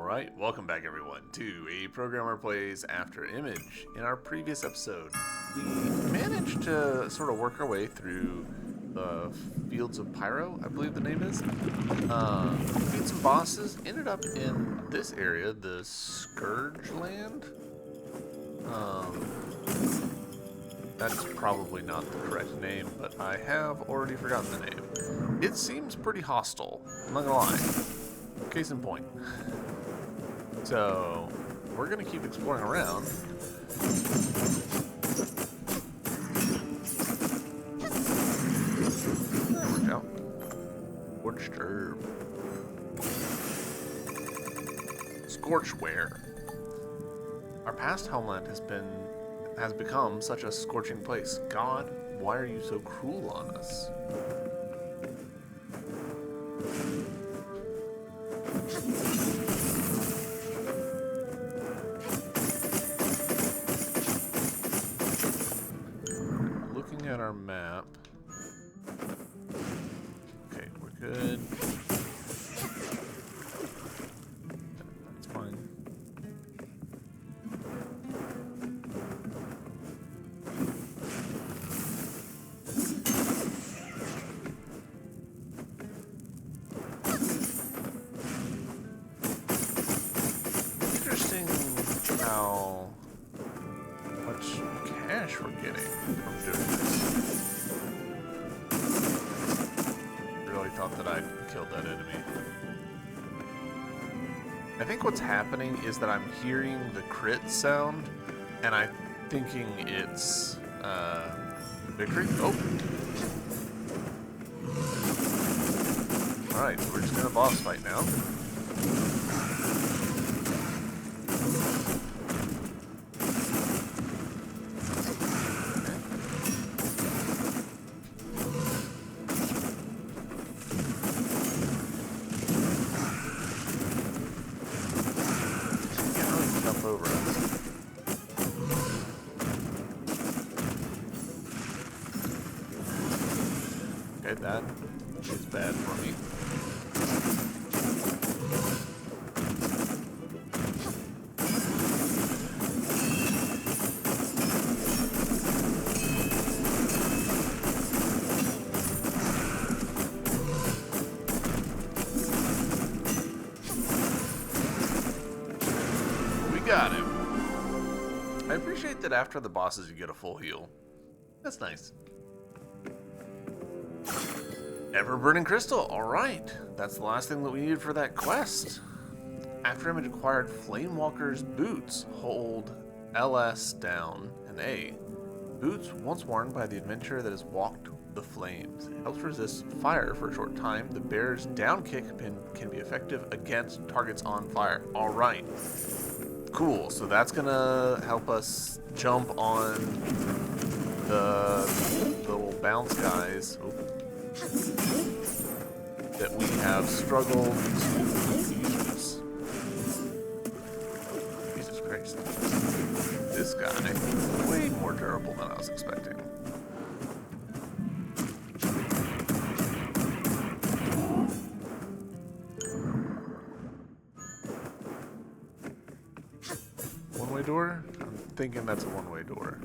Alright, welcome back everyone to A Programmer Plays Afterimage. In our previous episode, we managed to sort of work our way through the Fields of Pyro, I believe the name is. Beat some bosses, ended up in this area, the Scourge Land. That's probably not the correct name, but I have already forgotten the name. It seems pretty hostile, I'm not gonna lie. Case in point. So, we're going to keep exploring around. There we go. Scorched herb. Scorchware. Our past homeland has become such a scorching place. God, why are you so cruel on us? At our map. Okay, we're good. That's fine. Interesting how much cash we're getting from doing this. Really thought that I'd killed that enemy. I think what's happening is that I'm hearing the crit sound, and I'm thinking it's victory. Oh. Alright, so we're just in a boss fight now. Okay, that is bad for me. We got him. I appreciate that after the bosses you get a full heal. That's nice. Ever-burning crystal, alright. That's the last thing that we needed for that quest. Afterimage acquired Flamewalker's boots. Hold LS down and A. Boots, once worn by the adventurer that has walked the flames. It helps resist fire for a short time. The bear's down kick can be effective against targets on fire. Alright. Cool, so that's gonna help us jump on the little bounce guys. Oh. That we have struggled to use. Jesus Christ. This guy, way more durable than I was expecting. One-way door? I'm thinking that's a one-way door.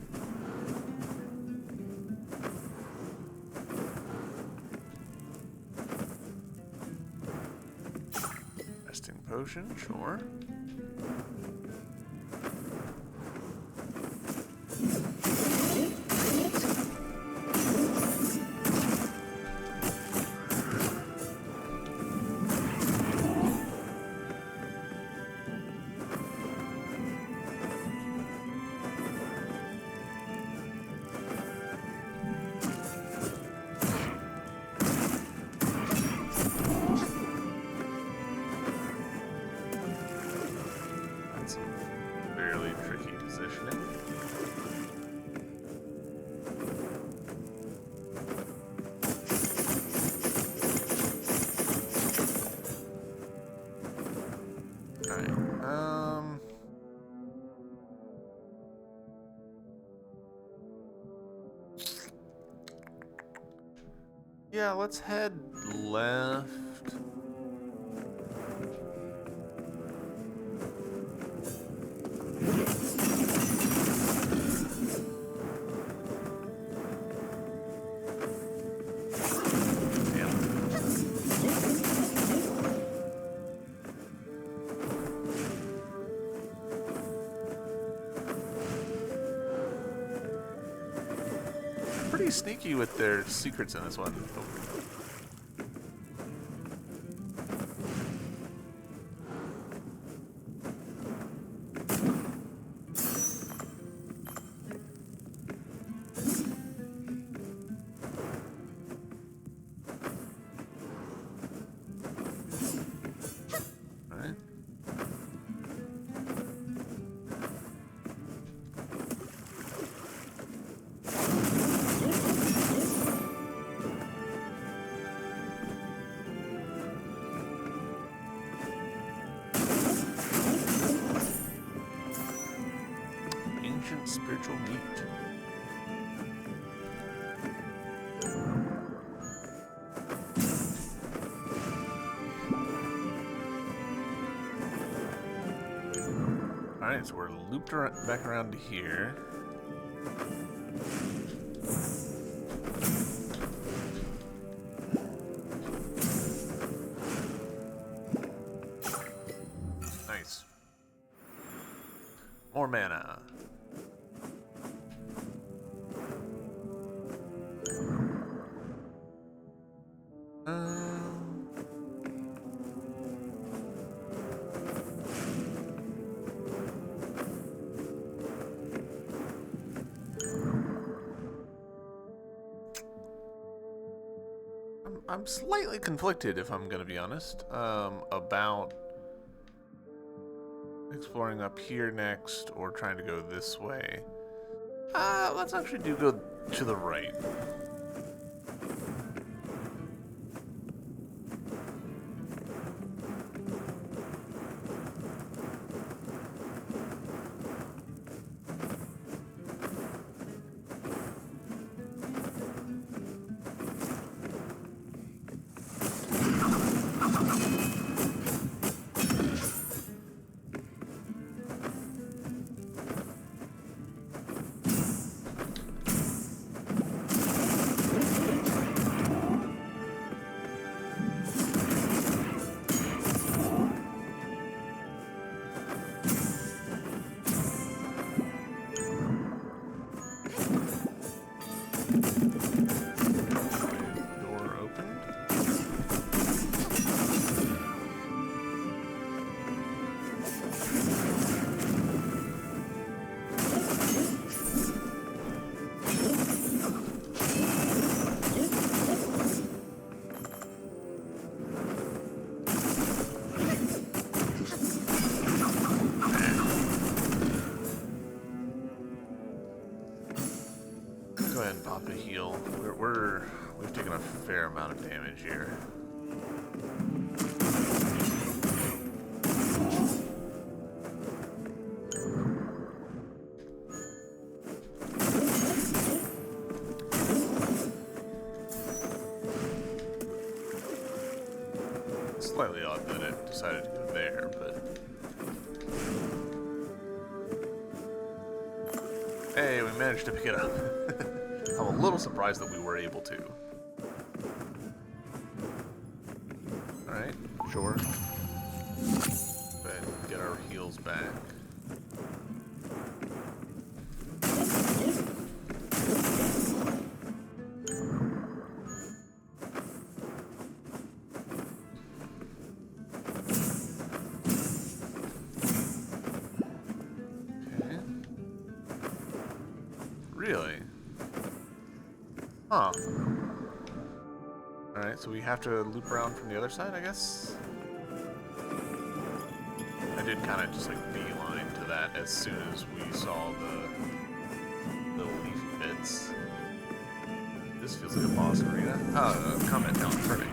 Potion, sure. Fairly tricky positioning. Alright, yeah, let's head left. pretty sneaky with their secrets in this one. Spiritual meat. Alright, so we're looped back around to here. Nice. More mana. I'm slightly conflicted, if I'm gonna be honest, about exploring up here next or trying to go this way. Let's actually go to the right. Go ahead and pop a heal. We've taken a fair amount of damage here. Slightly odd that it decided to go there, but hey, we managed to pick it up. I'm a little surprised that we were able to. Alright, sure. Go ahead and get our heals back. Okay. Really? Huh. Alright, so we have to loop around from the other side, I guess? I did kind of just like beeline to that as soon as we saw the leafy bits. This feels like a boss arena. Oh, combat talent, perfect.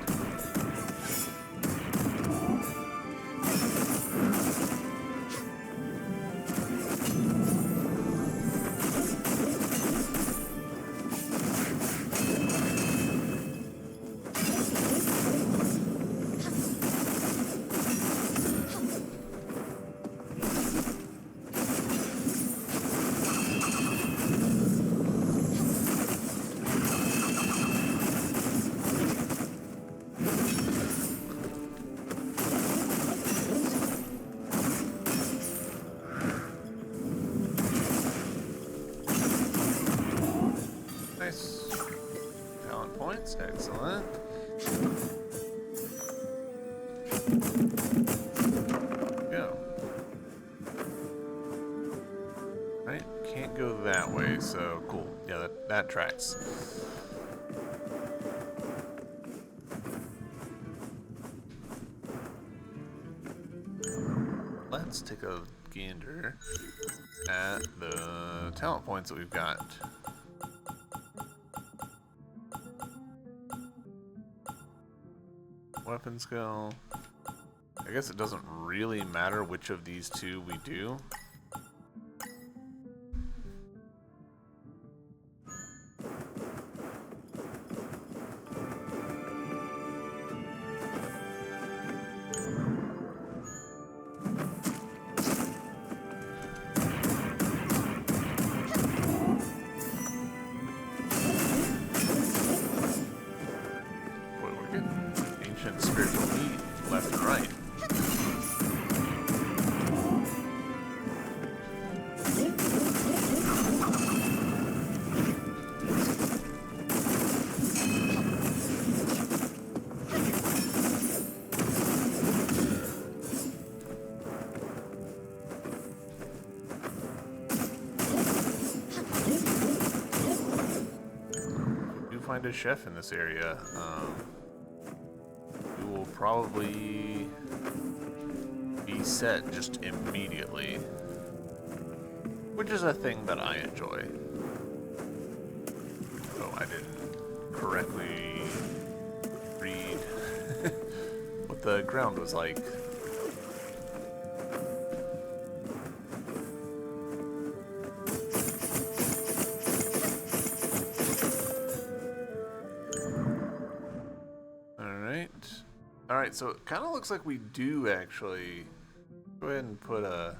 that tracks. Let's take a gander at the talent points that we've got. Weapon skill. I guess it doesn't really matter which of these two we do. Spiritual meat left and right. Do find a chef in this area. Will probably be set just immediately, which is a thing that I enjoy. Oh, I didn't correctly read what the ground was like. Alright, so it kind of looks like we do actually go ahead and put a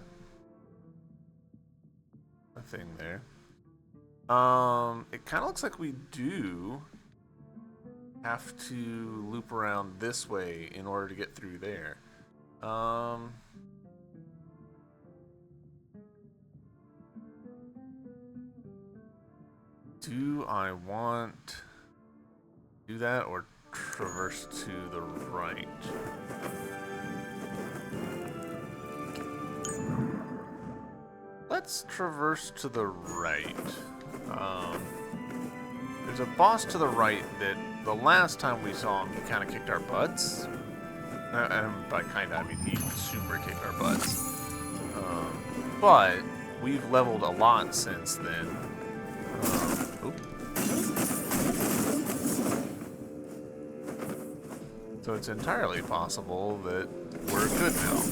thing there. It kind of looks like we do have to loop around this way in order to get through there. Do I want to do that or traverse to the right? Let's traverse to the right. There's a boss to the right that the last time we saw him, he kind of kicked our butts. And by kind of, I mean he super kicked our butts. But we've leveled a lot since then. So it's entirely possible that we're good now.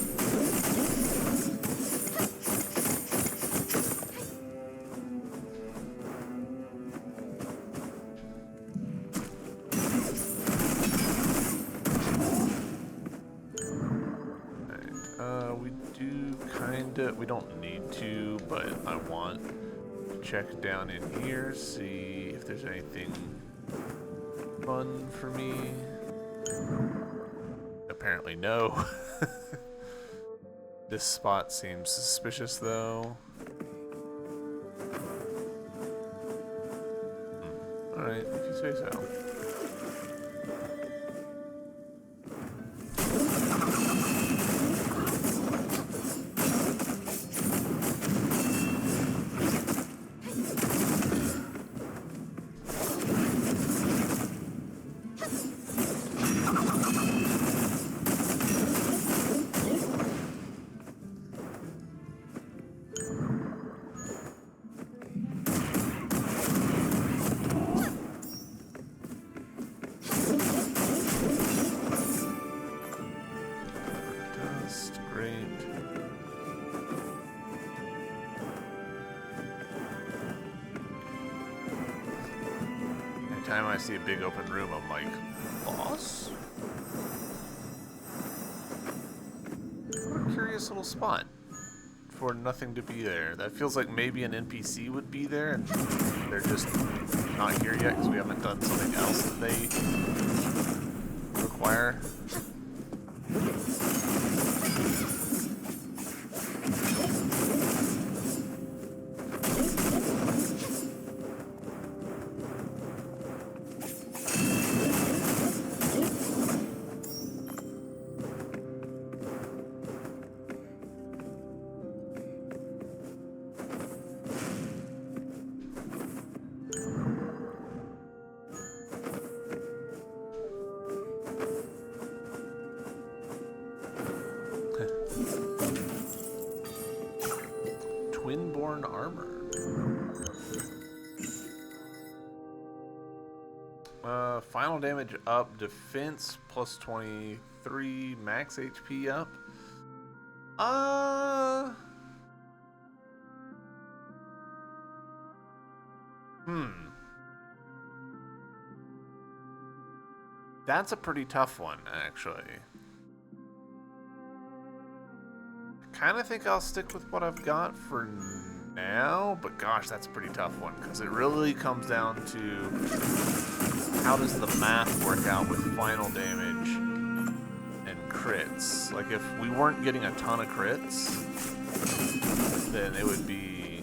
We do kinda, we don't need to, but I want to check down in here, see if there's anything fun for me. Apparently no. This spot seems suspicious though. Alright, if you say so. Anytime I see a big open room, I'm like, boss? What a curious little spot for nothing to be there. That feels like maybe an NPC would be there, and they're just not here yet because we haven't done something else that they require. Iron Armor. Final damage up, defense plus 23, max HP up. That's a pretty tough one, actually. I kind of think I'll stick with what I've got for now, but gosh, that's a pretty tough one, because it really comes down to how does the math work out with final damage and crits. Like, if we weren't getting a ton of crits, then it would be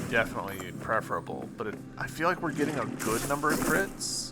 definitely preferable. But I feel like we're getting a good number of crits.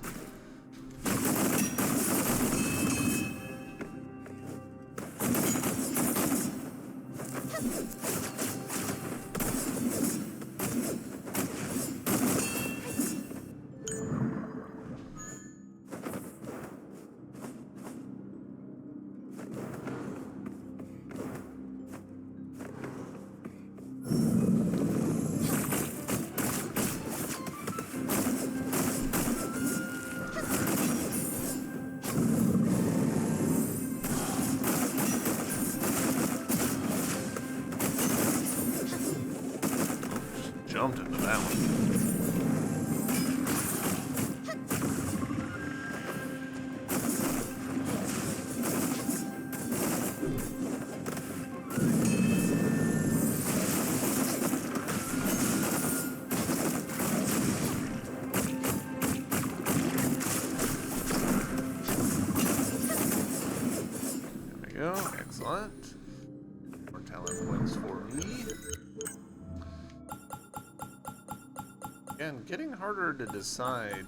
Jumped into that one. There we go. Excellent. More talent points for me. Again, getting harder to decide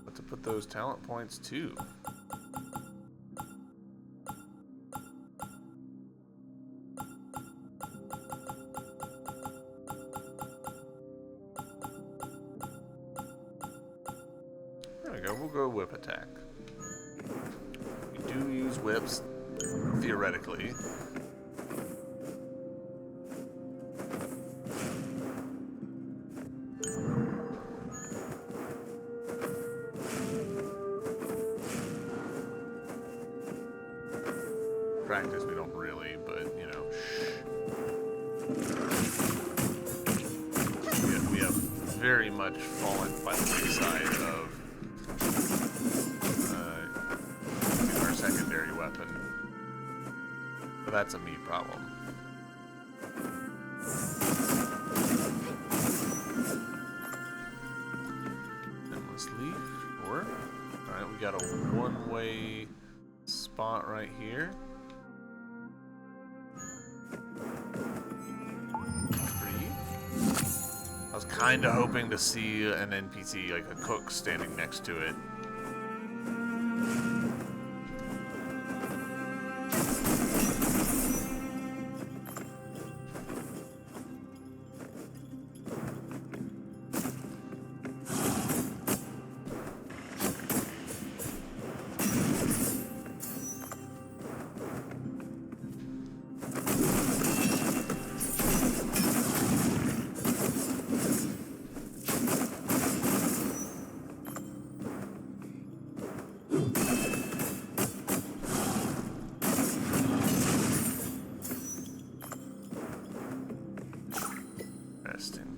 what to put those talent points to. There we go, we'll go whip attack. We do use whips, theoretically. Practice, we don't really, but you know, we have very much fallen by the wayside of our secondary weapon, but that's a me problem. Endless leaf, sure. All right, we got a one-way spot right here. I was kind of hoping to see an NPC, like a cook, standing next to it.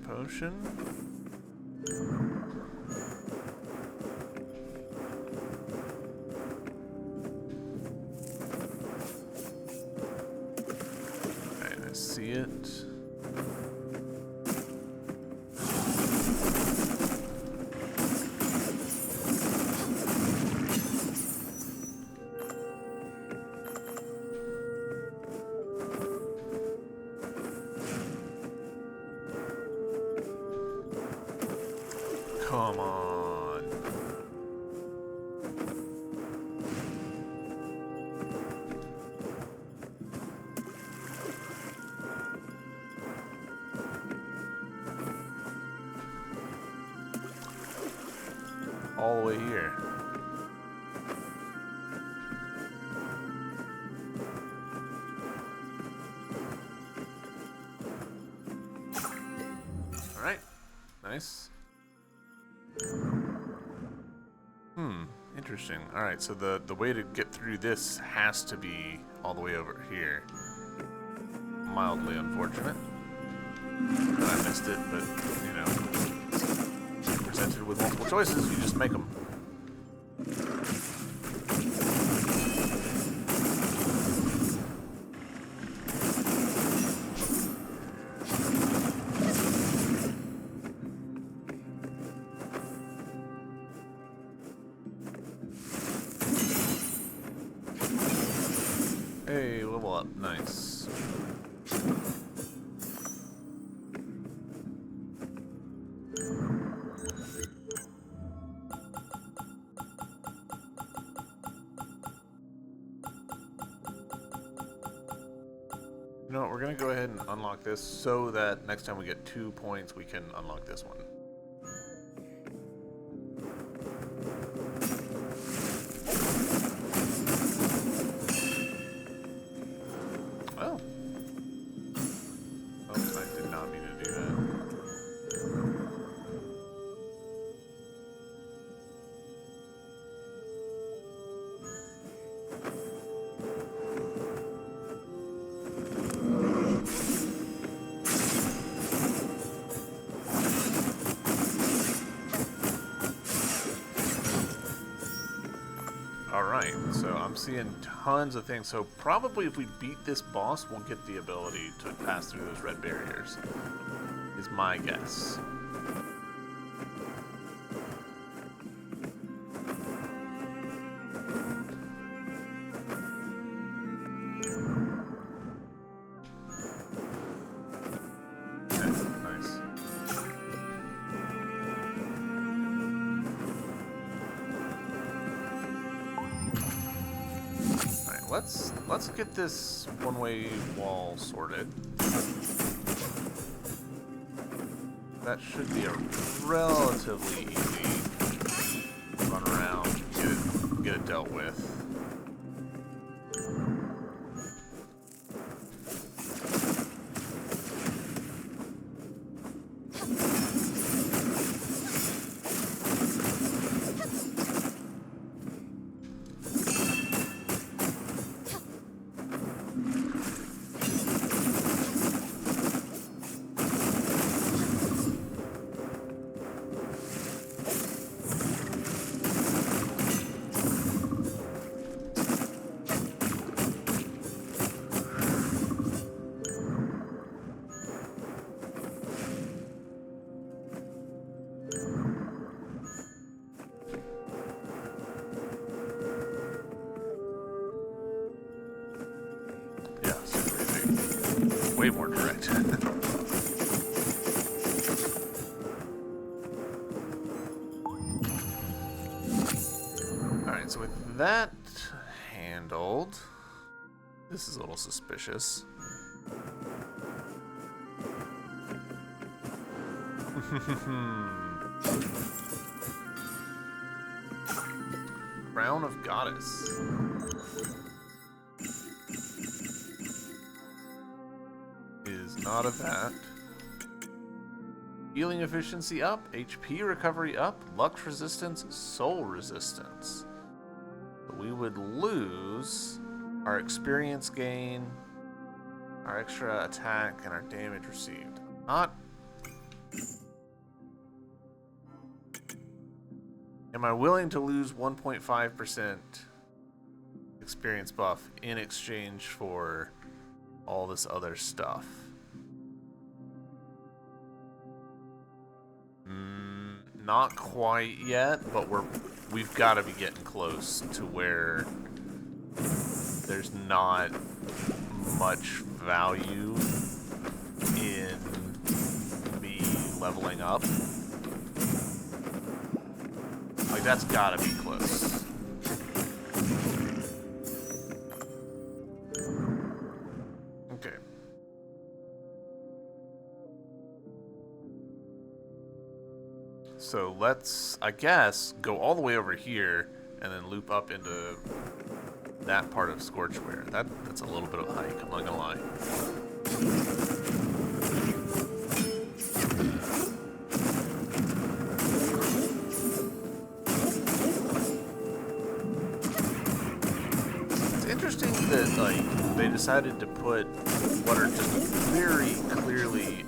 Potion. Alright, I see it. Come on. All the way here. Nice. Interesting. Alright, so the way to get through this has to be all the way over here. Mildly unfortunate. I missed it, but, you know, presented with multiple choices, you just make them. Hey, level up. Nice. You know what, we're gonna go ahead and unlock this so that next time we get 2 points, we can unlock this one. Oh. Oops, I did not mean to do that. Alright, so I'm seeing tons of things. So probably if we beat this boss, we'll get the ability to pass through those red barriers, is my guess. Let's get this one-way wall sorted. That should be a relatively easy run around, get it dealt with. Way more direct. Alright, so with that handled, this is a little suspicious. Crown of Goddess. Not of that. Healing efficiency up, HP recovery up, lux resistance, soul resistance. So we would lose our experience gain, our extra attack, and our damage received. Not. Am I willing to lose 1.5% experience buff in exchange for all this other stuff? Not quite yet, but we've got to be getting close to where there's not much value in me leveling up. Like, that's got to be close. Okay. So let's, I guess, go all the way over here and then loop up into that part of Scorchware. That's a little bit of a hike, I'm not gonna lie. decided to put what are just very clearly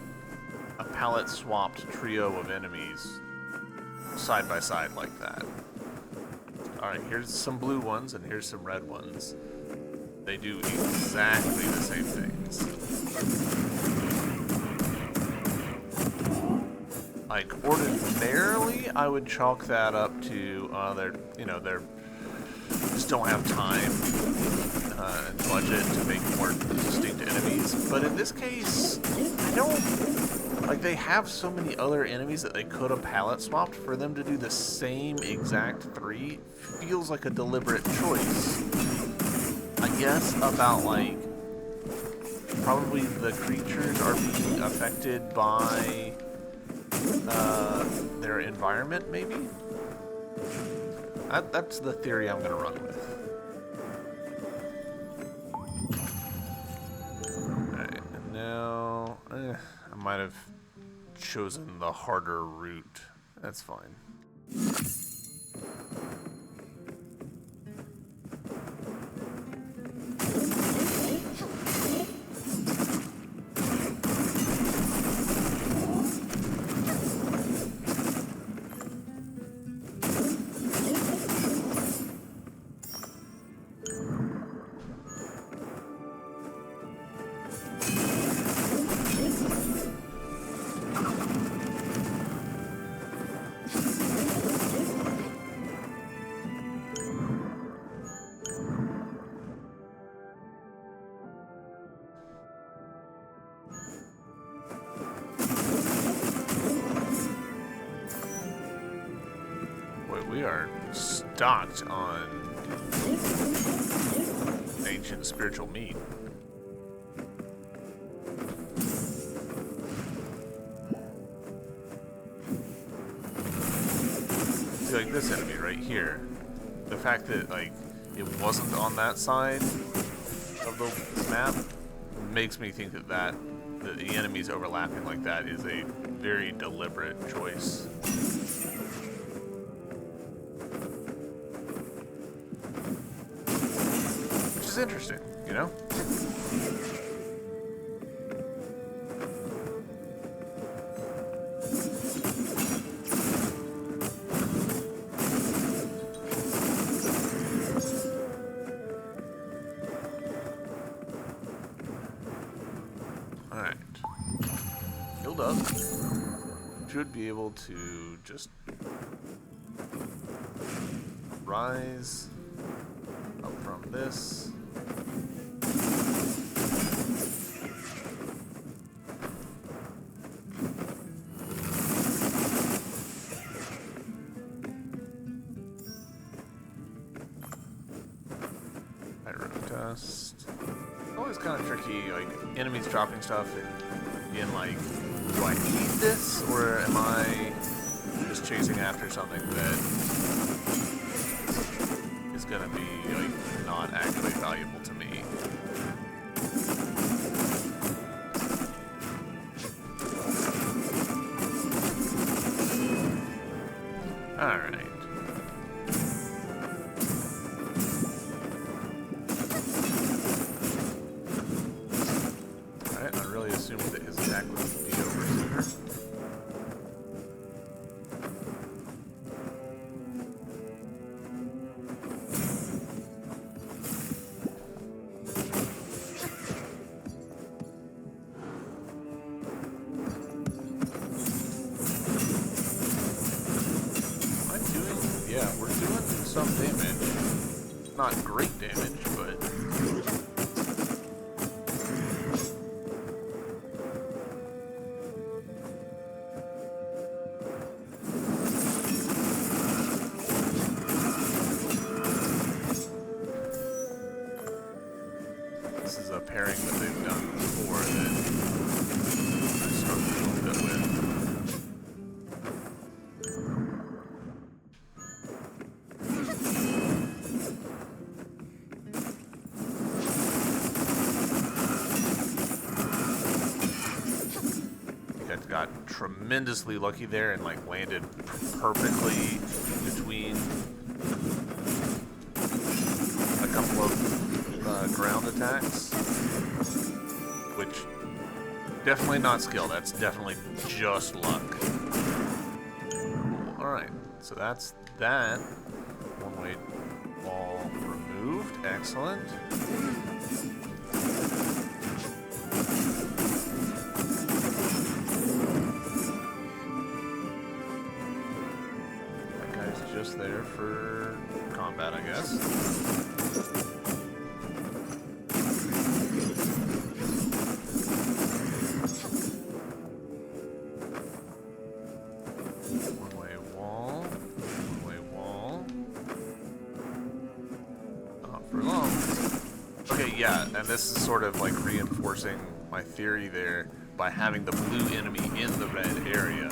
a palette swapped trio of enemies side by side like that. Alright, here's some blue ones and here's some red ones. They do exactly the same things. Like, ordinarily, I would chalk that up to, they're just don't have time and budget to make more distinct enemies. But in this case, I don't, like, they have so many other enemies that they could have palette swapped. For them to do the same exact 3 feels like a deliberate choice. I guess about, like, probably the creatures are being affected by their environment, maybe? That's the theory I'm gonna run with. Alright, and now I might have chosen the harder route. That's fine. We are stocked on ancient spiritual meat. See, like this enemy right here. The fact that, like, it wasn't on that side of the map makes me think that the enemies overlapping like that is a very deliberate choice. Is interesting, you know? Alright. Healed up. Should be able to just rise up from this. Always kind of tricky, like, enemies dropping stuff and being like, do I need this, or am I just chasing after something that is gonna be, like, not actually valuable to me? Alright. Yeah, we're doing some damage. Not great damage, but... This is a pairing that they've done before that I struggled a little bit with. Got tremendously lucky there and, like, landed perfectly between a couple of ground attacks. Definitely not skill. That's definitely just luck. Alright, so that's that. One-way wall removed. Excellent. That guy's just there for combat, I guess. Yeah, and this is sort of like reinforcing my theory there by having the blue enemy in the red area.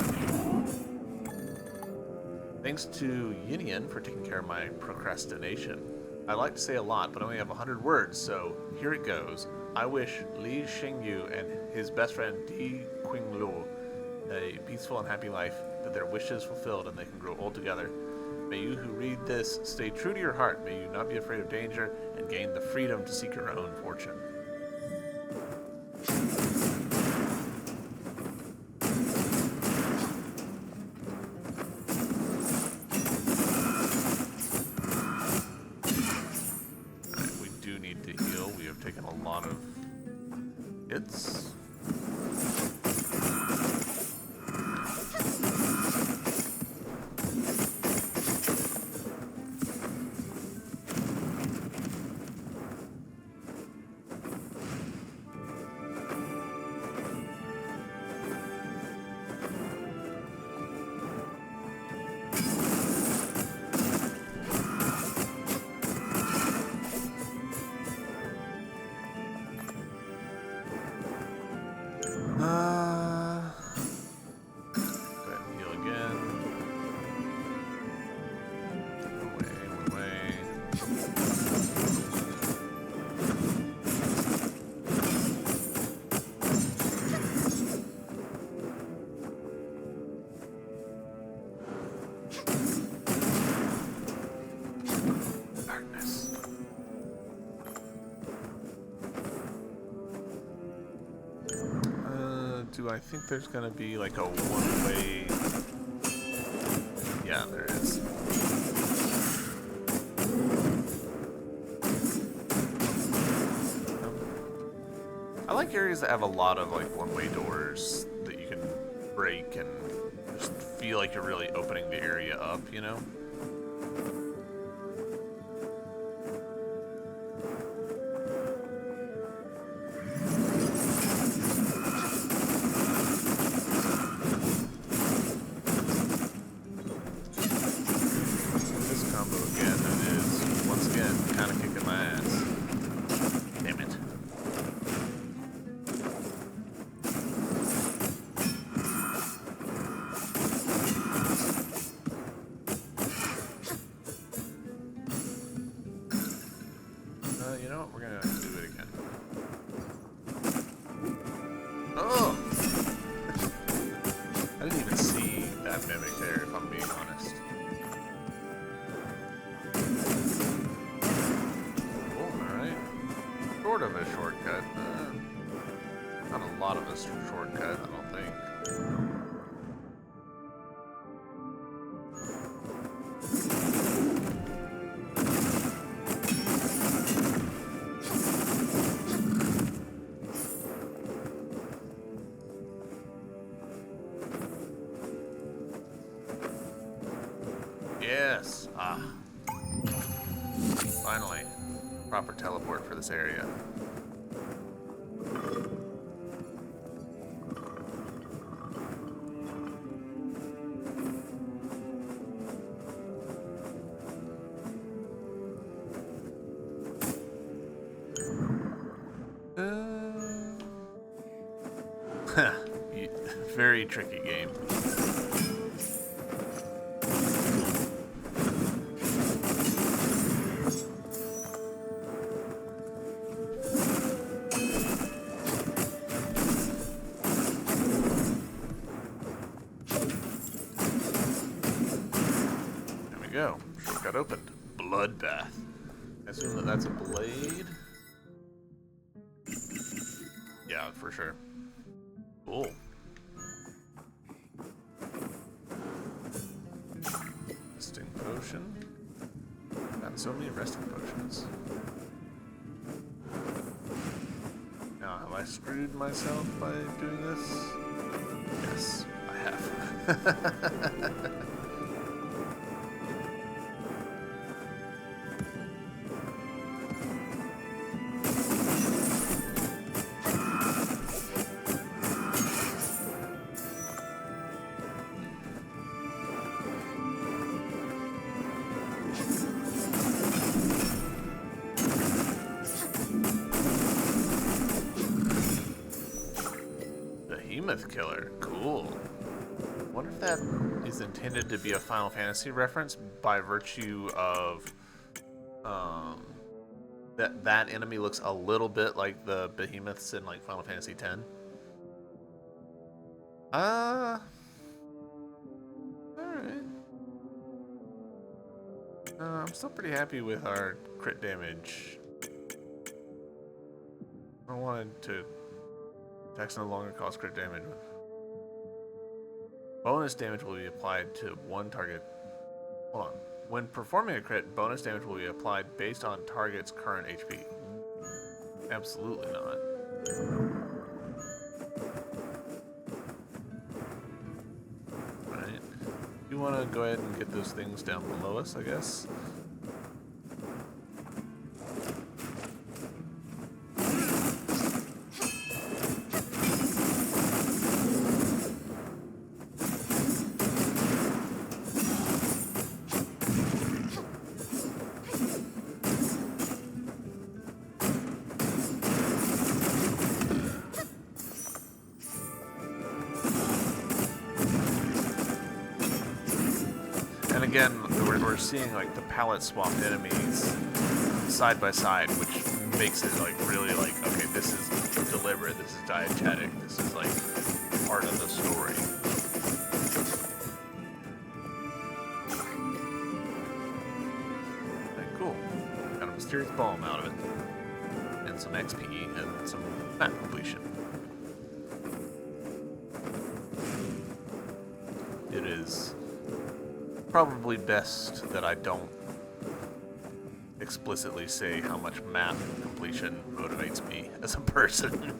Thanks to Yinian for taking care of my procrastination. I like to say a lot, but I only have 100 words, so here it goes. I wish Li Xingyu and his best friend Di Qinglu a peaceful and happy life, that their wishes fulfilled and they can grow old together. May you who read this stay true to your heart. May you not be afraid of danger and gain the freedom to seek your own fortune. Alright, we do need to heal. We have taken a lot of hits. Do I think there's gonna be like a one-way? Yeah, there is. I like areas that have a lot of like one-way doors that you can break and just feel like you're really opening the area up, you know? We're gonna do it again. Oh! I didn't even see that mimic there, if I'm being honest. Cool, alright. Sort of a shortcut. Not a lot of a shortcut, I don't think. Yes. Ah. Finally. Proper teleport for this area. Very tricky game. Go. Got opened. Bloodbath. I assume that that's a blade. Yeah, for sure. Cool. Resting potion. Got so many resting potions. Now, have I screwed myself by doing this? Yes, I have. Behemoth Killer, cool. Wonder if that is intended to be a Final Fantasy reference by virtue of that enemy looks a little bit like the behemoths in like Final Fantasy X. Alright. I'm still pretty happy with our crit damage. I wanted to attacks no longer cause crit damage. Bonus damage will be applied to one target. Hold on. When performing a crit, bonus damage will be applied based on target's current HP. Absolutely not. Alright. You want to go ahead and get those things down below us, I guess? And again, we're seeing like the palette swapped enemies side by side, which makes it like really like, okay, this is deliberate, this is diegetic, this is like part of the story. Okay, cool. Got a mysterious bomb out of it. And some XP and some map completion. It is probably best that I don't explicitly say how much map completion motivates me as a person.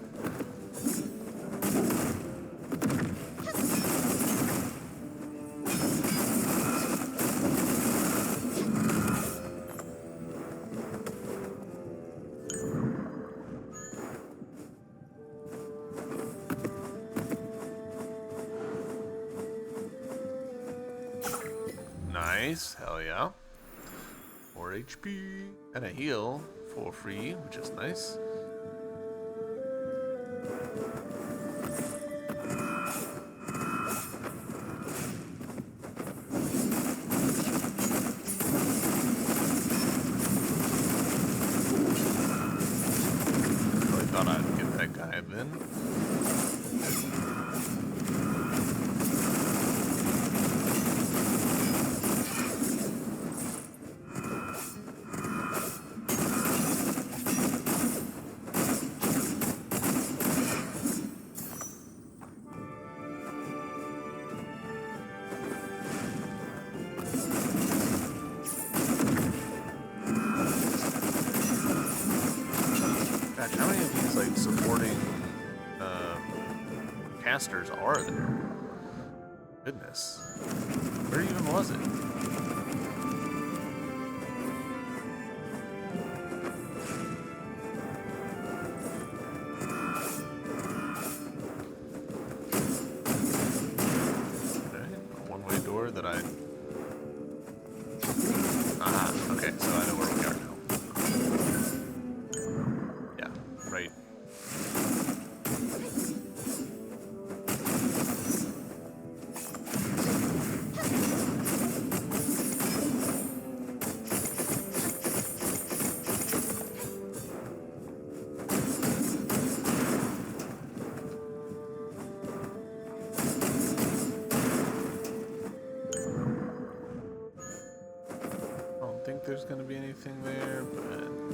Nice, hell yeah. More HP and a heal for free, which is nice. Really thought I'd get that guy then. Gosh, how many of these like supporting casters are there? Goodness. Where even was it? Okay, a one-way door that I... Aha, okay, so I know where we are now. Right. I don't think there's going to be anything there, but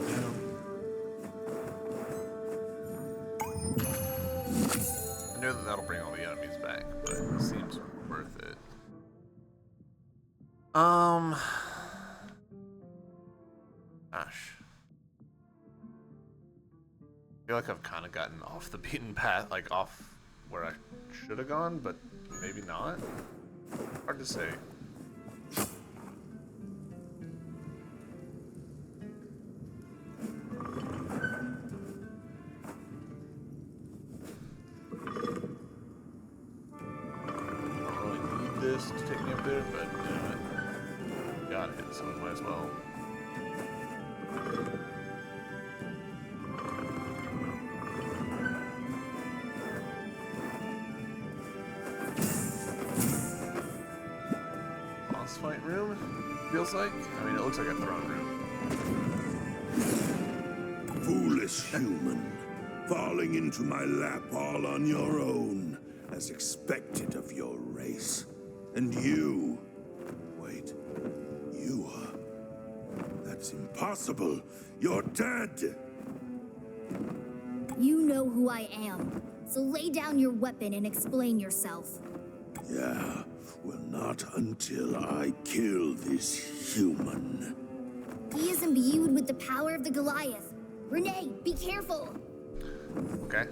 you know. I know that that'll bring all the enemies back, but it seems worth it. Gosh. I feel like I've kind of gotten off the beaten path, like off where I should have gone, but maybe not. Hard to say. To take me up there, but you know what? Got it, so might as well. Boss fight room? Feels like? I mean, it looks like a throne room. Foolish human, falling into my lap all on your own, as expected of your race. And you... Wait. You are... That's impossible. You're dead. You know who I am. So lay down your weapon and explain yourself. Yeah, well, not until I kill this human. He is imbued with the power of the Goliath. Renee, be careful. Okay.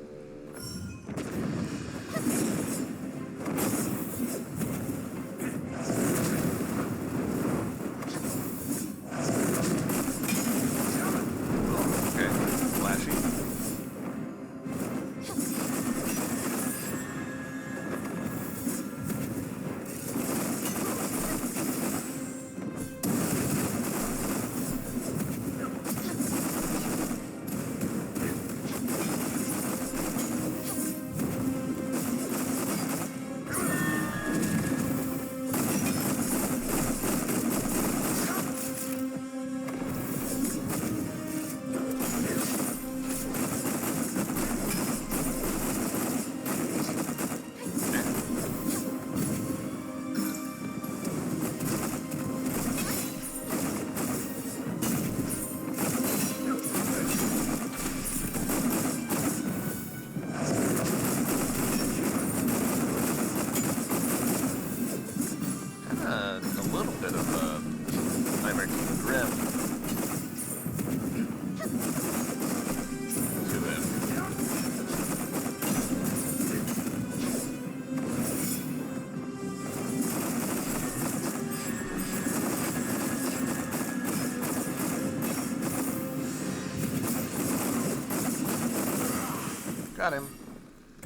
Got him.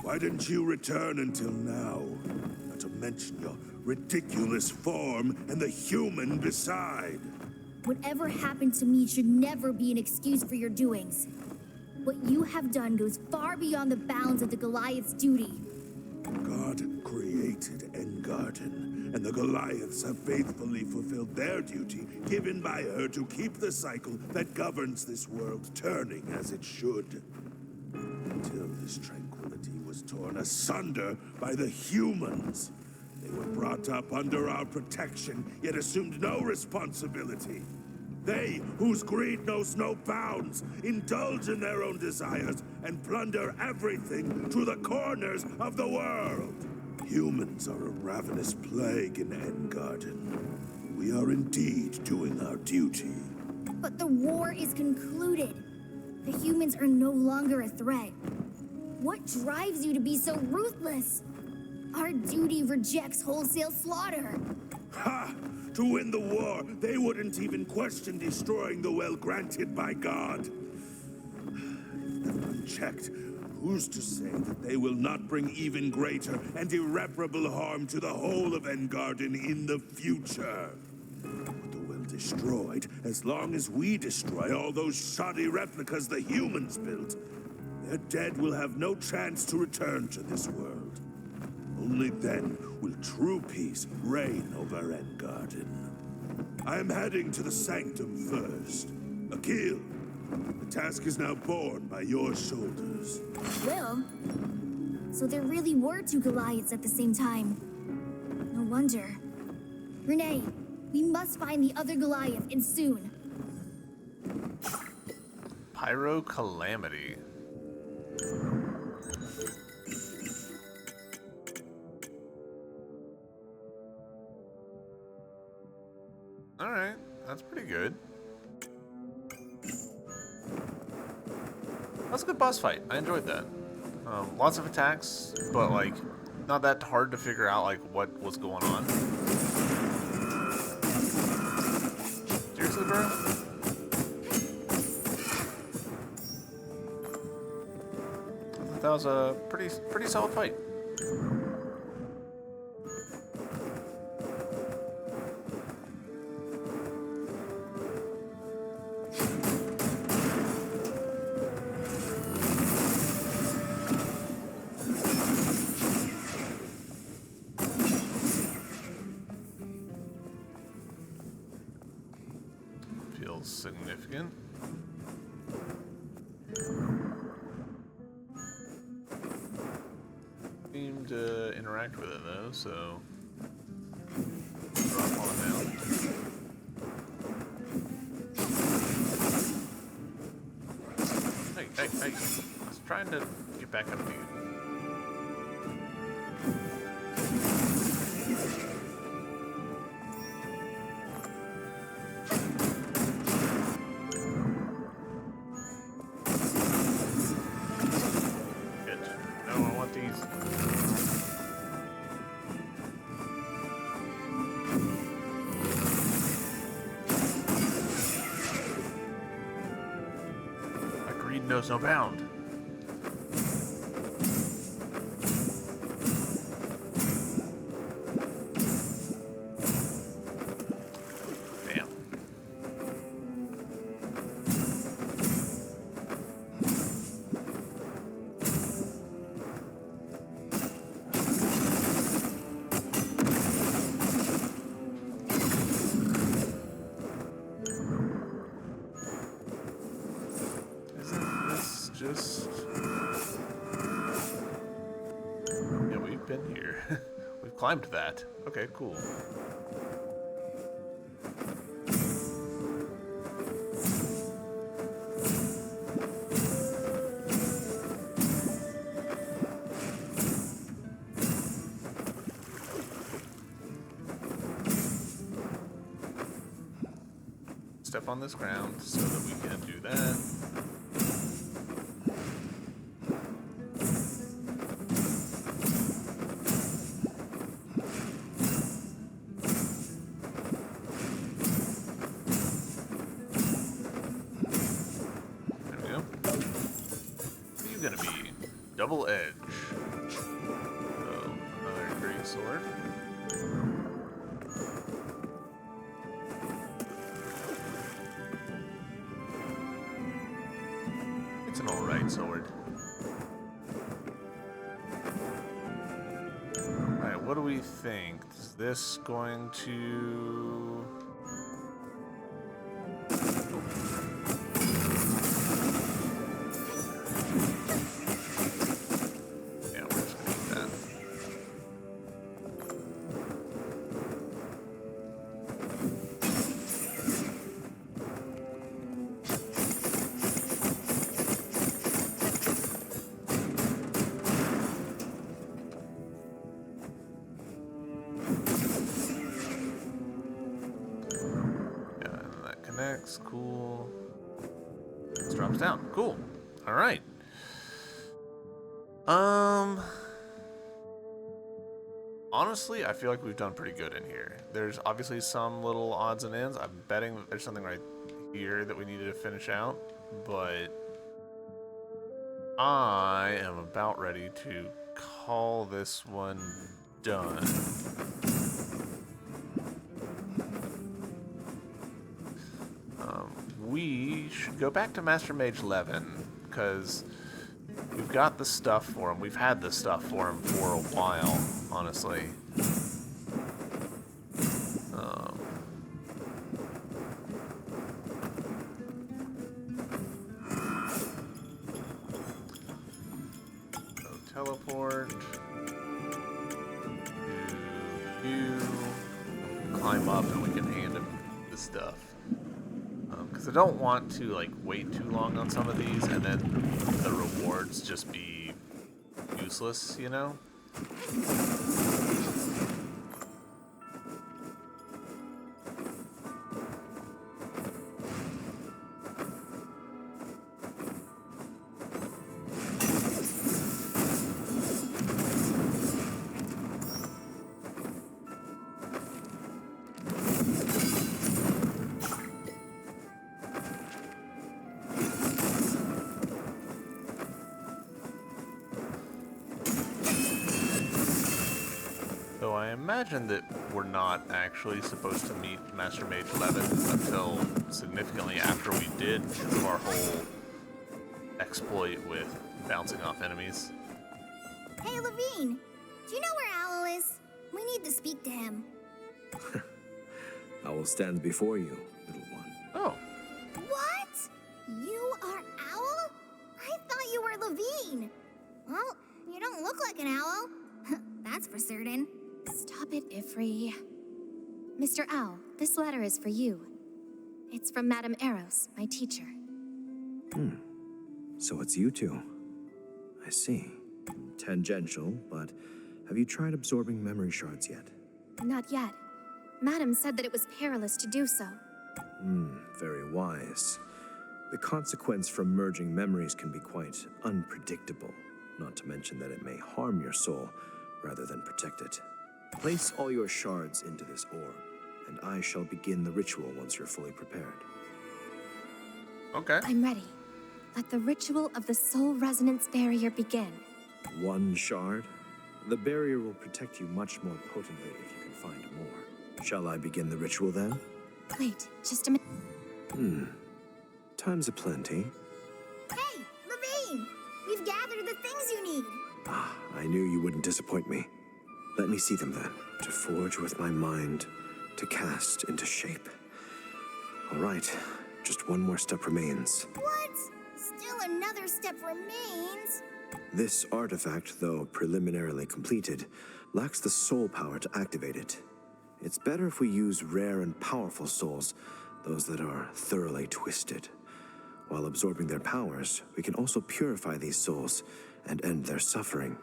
Why didn't you return until now? Not to mention your ridiculous form and the human beside. Whatever happened to me should never be an excuse for your doings. What you have done goes far beyond the bounds of the Goliath's duty. God created Engarden, and the Goliaths have faithfully fulfilled their duty given by her to keep the cycle that governs this world turning as it should. Until this tranquility was torn asunder by the humans. They were brought up under our protection, yet assumed no responsibility. They, whose greed knows no bounds, indulge in their own desires and plunder everything to the corners of the world. Humans are a ravenous plague in Engarden. We are indeed doing our duty. But the war is concluded. The humans are no longer a threat. What drives you to be so ruthless? Our duty rejects wholesale slaughter. Ha! To win the war, they wouldn't even question destroying the well granted by God. If they're unchecked, who's to say that they will not bring even greater and irreparable harm to the whole of Engarden in the future? With the well destroyed, as long as we destroy all those shoddy replicas the humans built, their dead will have no chance to return to this world. Only then will true peace reign over Engarden. I am heading to the Sanctum first. Akil, the task is now borne by your shoulders. Well, so there really were two Goliaths at the same time. No wonder. Renee, we must find the other Goliath, and soon. Pyro Calamity. That's pretty good. That's a good boss fight. I enjoyed that. Lots of attacks, but like not that hard to figure out like what was going on. Seriously, bro? I thought that was a pretty solid fight. Feels significant. Seem to interact with it though, so drop on down. Hey, hey, hey! I was trying to get back up to you. Knows no bound. Damn. Just yeah, we've been here. We've climbed that. Okay, cool. Step on this ground so that we can do that. Gonna be double edge. So another great sword. It's an alright sword. Alright, what do we think? Is this going to... Cool. This drops down. Cool. All right. Honestly, I feel like we've done pretty good in here. There's obviously some little odds and ends. I'm betting that there's something right here that we needed to finish out, but I am about ready to call this one done. We should go back to Master Mage 11 because we've got the stuff for him. We've had the stuff for him for a while, honestly. So teleport. You climb up and we can hand him the stuff. Because I don't want to like wait too long on some of these and then the rewards just be useless, you know? So I imagine that we're not actually supposed to meet Master Mage Levin until significantly after we did because of our whole exploit with bouncing off enemies. Hey, Levine, do you know where Owl is? We need to speak to him. Owl stands before you, little one. Oh, What? You are Owl? I thought you were Levine. Well, you don't look like an owl. That's for certain. Stop it, Ifri. Mr. Owl, this letter is for you. It's from Madame Eros, my teacher. So it's you two. I see. Tangential, but have you tried absorbing memory shards yet? Not yet. Madame said that it was perilous to do so. Very wise. The consequence from merging memories can be quite unpredictable, not to mention that it may harm your soul rather than protect it. Place all your shards into this orb, and I shall begin the ritual once you're fully prepared. okay. I'm ready. Let the ritual of the soul resonance barrier begin. One shard? The barrier will protect you much more potently if you can find more. Shall I begin the ritual then? Wait, just a minute. Time's aplenty. Hey, Levine! We've gathered the things you need. I knew you wouldn't disappoint me. Let me see them then. To forge with my mind, to cast into shape. All right, just one more step remains. What? Still another step remains. This artifact, though preliminarily completed, lacks the soul power to activate it. It's better if we use rare and powerful souls, those that are thoroughly twisted. While absorbing their powers, we can also purify these souls and end their suffering.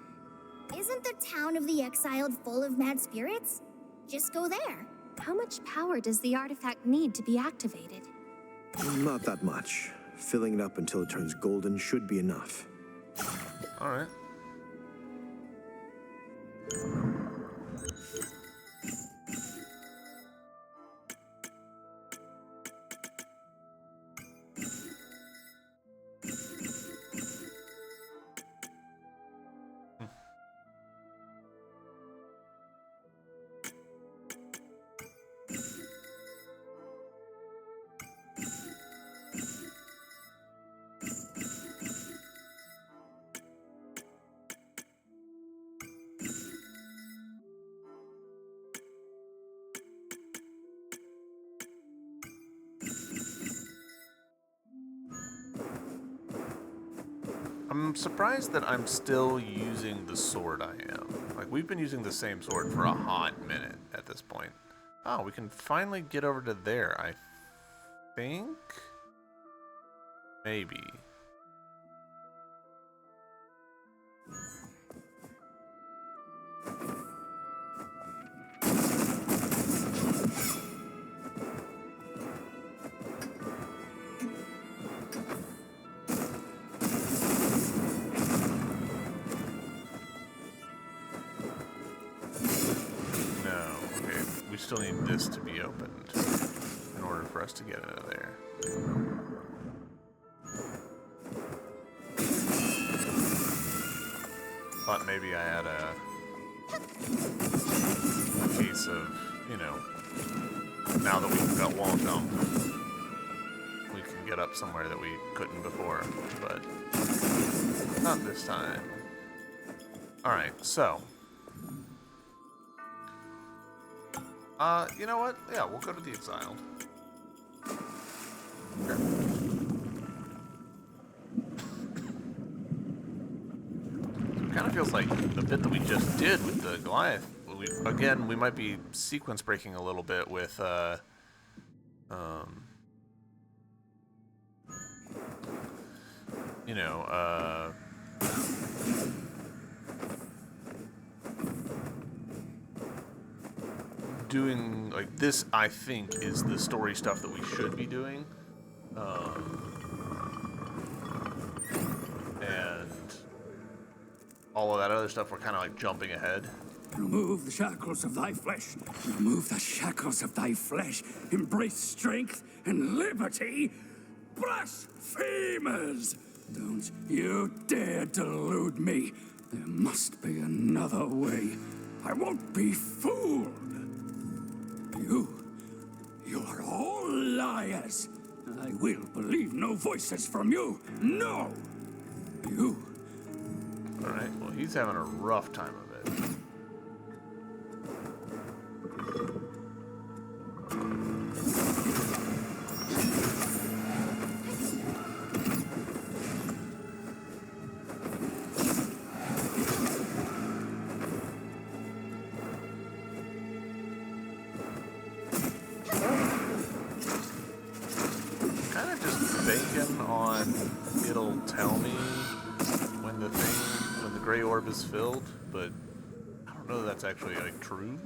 Isn't the town of the exiled full of mad spirits? Just go there. How much power does the artifact need to be activated? Not that much. Filling it up until it turns golden should be enough. All right. I'm surprised that I'm still using the sword I am. Like, we've been using the same sword for a hot minute at this point. Oh, we can finally get over to there, I think? Maybe. We still need this to be opened in order for us to get into there. Thought maybe I had a case of, you know, now that we've got wall jump, we can get up somewhere that we couldn't before, but not this time. Alright, so you know what? Yeah, we'll go to the Exiled. Sure. It kind of feels like the bit that we just did with the Goliath. We might be sequence breaking a little bit with, you know, doing like this. I think is the story stuff that we should be doing, and all of that other stuff we're kind of like jumping ahead. Remove the shackles of thy flesh. Remove the shackles of thy flesh. Embrace strength and liberty. Blasphemers! Don't you dare delude me. There must be another way. I won't be fooled. You are all liars. I will believe no voices from you. No! You. Alright, well, he's having a rough time of it. Kind of just banking on it'll tell me when the gray orb is filled, but I don't know if that's actually like true.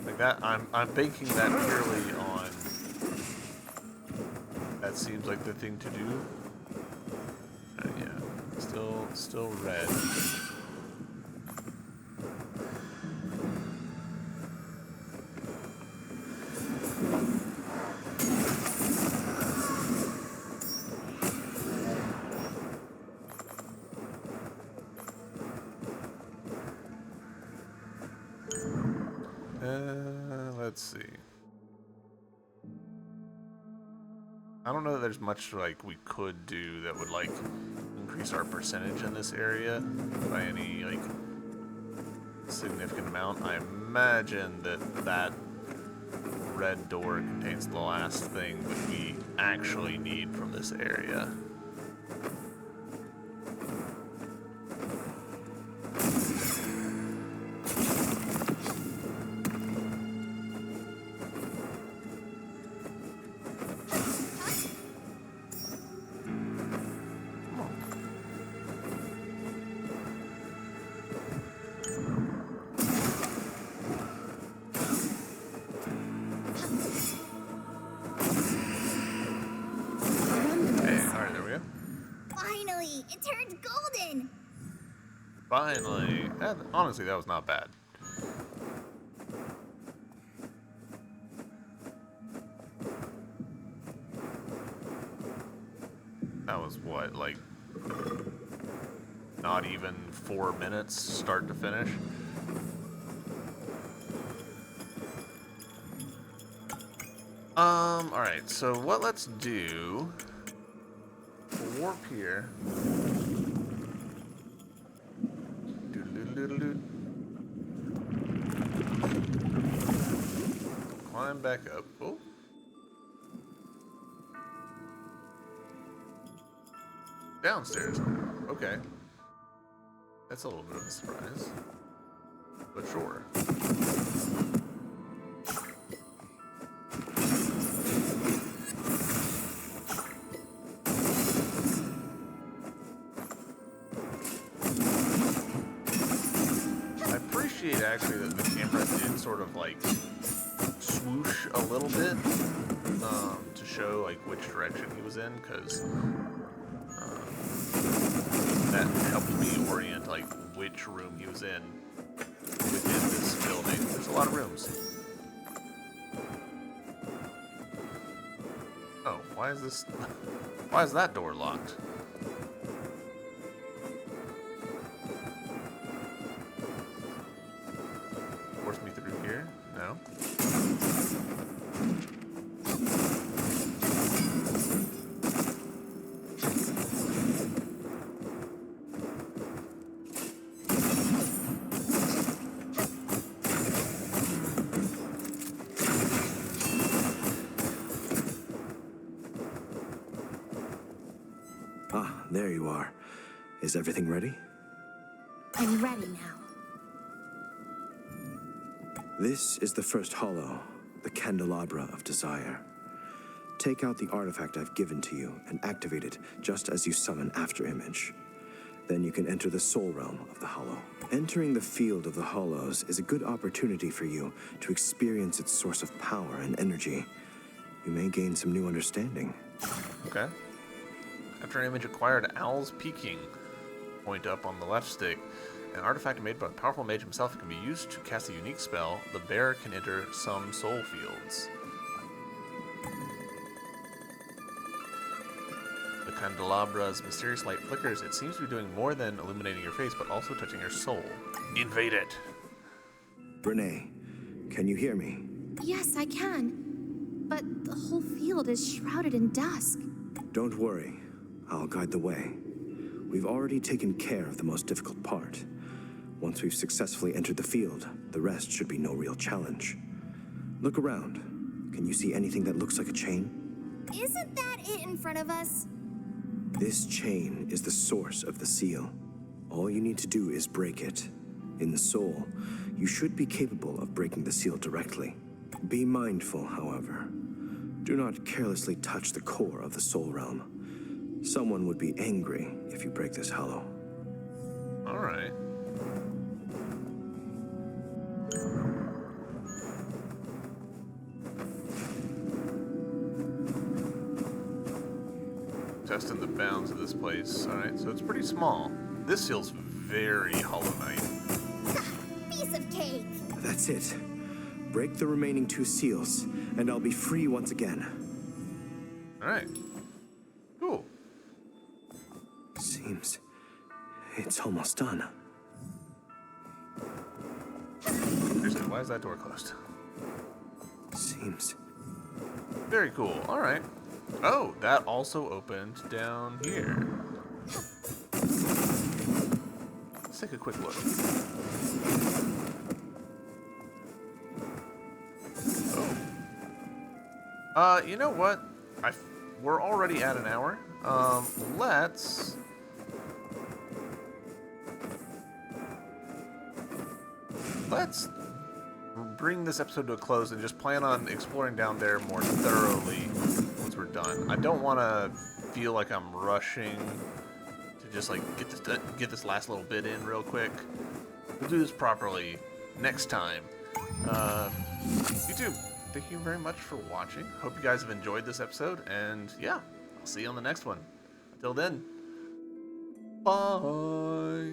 Like that, I'm banking that purely on. That seems like the thing to do. Yeah, still red. Let's see. I don't know that there's much like we could do that would like increase our percentage in this area by any like significant amount. I imagine that red door contains the last thing that we actually need from this area. Finally, it turned golden. Finally. Honestly, that was not bad. That was what, like, not even 4 minutes start to finish? Alright, so what let's do, we'll warp here. Climb back up. Oh. Downstairs now. Okay. That's a little bit of a surprise. But sure. I appreciate actually that the camera did sort of like swoosh a little bit to show like which direction he was in, because that helped me orient like which room he was in within this building. There's a lot of rooms. Oh, why is that door locked? Force me through here? No. Ah, there you are. Is everything ready? I'm ready now. This is the first hollow, the Candelabra of Desire. Take out the artifact I've given to you and activate it just as you summon Afterimage. Then you can enter the soul realm of the hollow. Entering the field of the hollows is a good opportunity for you to experience its source of power and energy. You may gain some new understanding. Okay. Afterimage acquired Owl's Peaking. Point up on the left stick. An artifact made by the powerful mage himself can be used to cast a unique spell. The bearer can enter some soul fields. The candelabra's mysterious light flickers. It seems to be doing more than illuminating your face, but also touching your soul. Invade it. Renee, can you hear me? Yes, I can. But the whole field is shrouded in dusk. Don't worry. I'll guide the way. We've already taken care of the most difficult part. Once we've successfully entered the field, the rest should be no real challenge. Look around. Can you see anything that looks like a chain? Isn't that it in front of us? This chain is the source of the seal. All you need to do is break it. In the soul, you should be capable of breaking the seal directly. Be mindful, however. Do not carelessly touch the core of the soul realm. Someone would be angry if you break this hollow. All right. Testing the bounds of this place. All right, so it's pretty small. This feels very Hollow Knight. Piece of cake. That's it. Break the remaining 2 seals, and I'll be free once again. All right. Cool. Seems it's almost done. Seriously, why is that door closed? Seems. Very cool. All right. Oh, that also opened down here. Let's take a quick look. Oh. You know what? We're already at an hour. Let's bring this episode to a close and just plan on exploring down there more thoroughly once we're done. I don't want to feel like I'm rushing to just like get this last little bit in real quick. We'll do this properly next time. YouTube, thank you very much for watching. Hope you guys have enjoyed this episode, and yeah, I'll see you on the next one. Until then, bye.